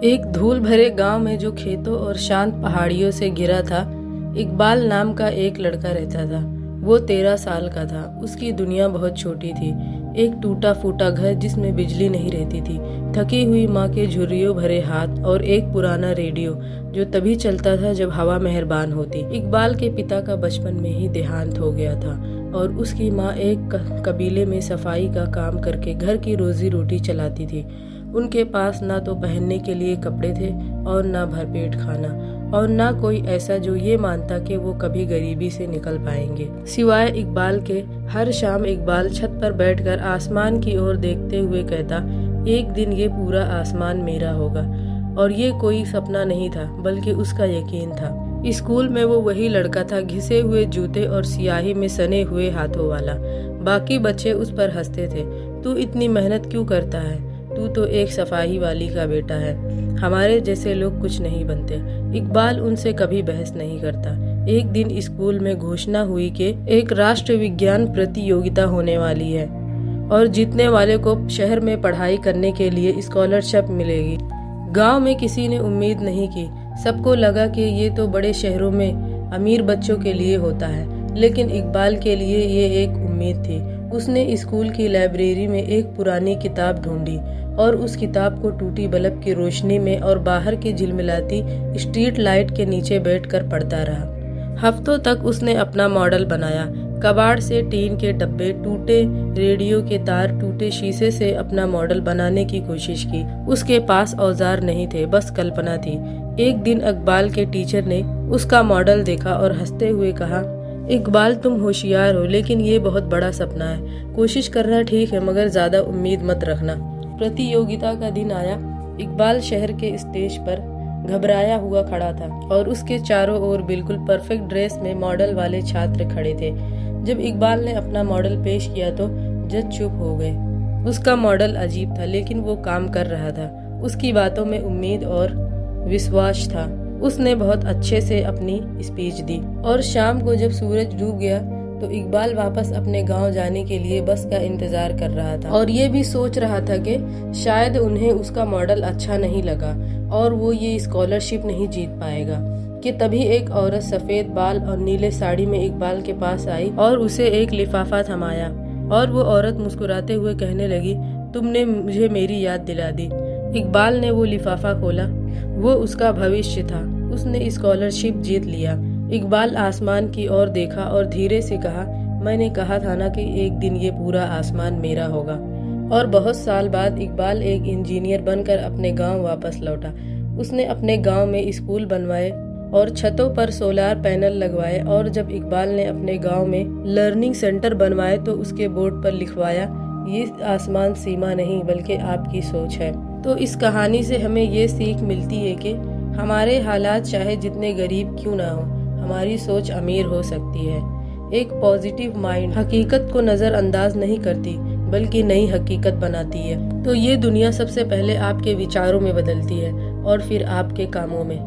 एक धूल भरे गांव में जो खेतों और शांत पहाड़ियों से घिरा था, इकबाल नाम का एक लड़का रहता था। वो 13 साल का था। उसकी दुनिया बहुत छोटी थी। एक टूटा फूटा घर जिसमें बिजली नहीं रहती थी, थकी हुई माँ के झुर्रियों भरे हाथ और एक पुराना रेडियो जो तभी चलता था जब हवा मेहरबान होती। इकबाल के पिता का बचपन में ही देहांत हो गया था और उसकी माँ एक कबीले में सफाई का काम करके घर की रोजी रोटी चलाती थी। उनके पास ना तो पहनने के लिए कपड़े थे और ना भरपेट खाना, और ना कोई ऐसा जो ये मानता कि वो कभी गरीबी से निकल पाएंगे। सिवाय इकबाल के, हर शाम इकबाल छत पर बैठकर आसमान की ओर देखते हुए कहता, एक दिन ये पूरा आसमान मेरा होगा। और ये कोई सपना नहीं था बल्कि उसका यकीन था। स्कूल में वो वही लड़का था, घिसे हुए जूते और स्याही में सने हुए हाथों वाला। बाकी बच्चे उस पर हंसते थे, तू इतनी मेहनत क्यों करता है, तू तो एक सफाई वाली का बेटा है, हमारे जैसे लोग कुछ नहीं बनते। इकबाल उनसे कभी बहस नहीं करता। एक दिन स्कूल में घोषणा हुई कि एक राष्ट्र विज्ञान प्रतियोगिता होने वाली है और जीतने वाले को शहर में पढ़ाई करने के लिए स्कॉलरशिप मिलेगी। गांव में किसी ने उम्मीद नहीं की। सबको लगा कि ये तो बड़े शहरों में अमीर बच्चों के लिए होता है, लेकिन इकबाल के लिए ये एक उम्मीद थी। उसने स्कूल की लाइब्रेरी में एक पुरानी किताब ढूंढी और उस किताब को टूटी बल्ब की रोशनी में और बाहर की झिलमिलाती स्ट्रीट लाइट के नीचे बैठकर पढ़ता रहा। हफ्तों तक उसने अपना मॉडल बनाया। कबाड़ से टीन के डब्बे, टूटे रेडियो के तार, टूटे शीशे से अपना मॉडल बनाने की कोशिश की। उसके पास औजार नहीं थे, बस कल्पना थी। एक दिन इकबाल के टीचर ने उसका मॉडल देखा और हंसते हुए कहा, इकबाल तुम होशियार हो, लेकिन ये बहुत बड़ा सपना है। कोशिश करना ठीक है, मगर ज्यादा उम्मीद मत रखना। प्रतियोगिता का दिन आया। इकबाल शहर के स्टेज पर घबराया हुआ खड़ा था और उसके चारों ओर बिल्कुल परफेक्ट ड्रेस में मॉडल वाले छात्र खड़े थे। जब इकबाल ने अपना मॉडल पेश किया तो जज चुप हो गए। उसका मॉडल अजीब था, लेकिन वो काम कर रहा था। उसकी बातों में उम्मीद और विश्वास था। उसने बहुत अच्छे से अपनी स्पीच दी और शाम को जब सूरज डूब गया तो इकबाल वापस अपने गांव जाने के लिए बस का इंतजार कर रहा था और ये भी सोच रहा था कि शायद उन्हें उसका मॉडल अच्छा नहीं लगा और वो ये स्कॉलरशिप नहीं जीत पाएगा कि तभी एक औरत सफेद बाल और नीले साड़ी में इकबाल के पास आई और उसे एक लिफाफा थमाया। और वो औरत मुस्कुराते हुए कहने लगी, तुमने मुझे मेरी याद दिला दी। इकबाल ने वो लिफाफा खोला। वो उसका भविष्य था। उसने स्कॉलरशिप जीत लिया। इकबाल आसमान की ओर देखा और धीरे से कहा, मैंने कहा था ना कि एक दिन ये पूरा आसमान मेरा होगा। और बहुत साल बाद इकबाल एक इंजीनियर बनकर अपने गांव वापस लौटा। उसने अपने गांव में स्कूल बनवाए और छतों पर सोलार पैनल लगवाए, और जब इकबाल ने अपने गांव में लर्निंग सेंटर बनवाए तो उसके बोर्ड पर लिखवाया, ये आसमान सीमा नहीं बल्कि आपकी सोच है। तो इस कहानी से हमें ये सीख मिलती है कि हमारे हालात चाहे जितने गरीब क्यों ना हो, हमारी सोच अमीर हो सकती है। एक पॉजिटिव माइंड हकीकत को नजरअंदाज नहीं करती बल्कि नई हकीकत बनाती है। तो ये दुनिया सबसे पहले आपके विचारों में बदलती है और फिर आपके कामों में।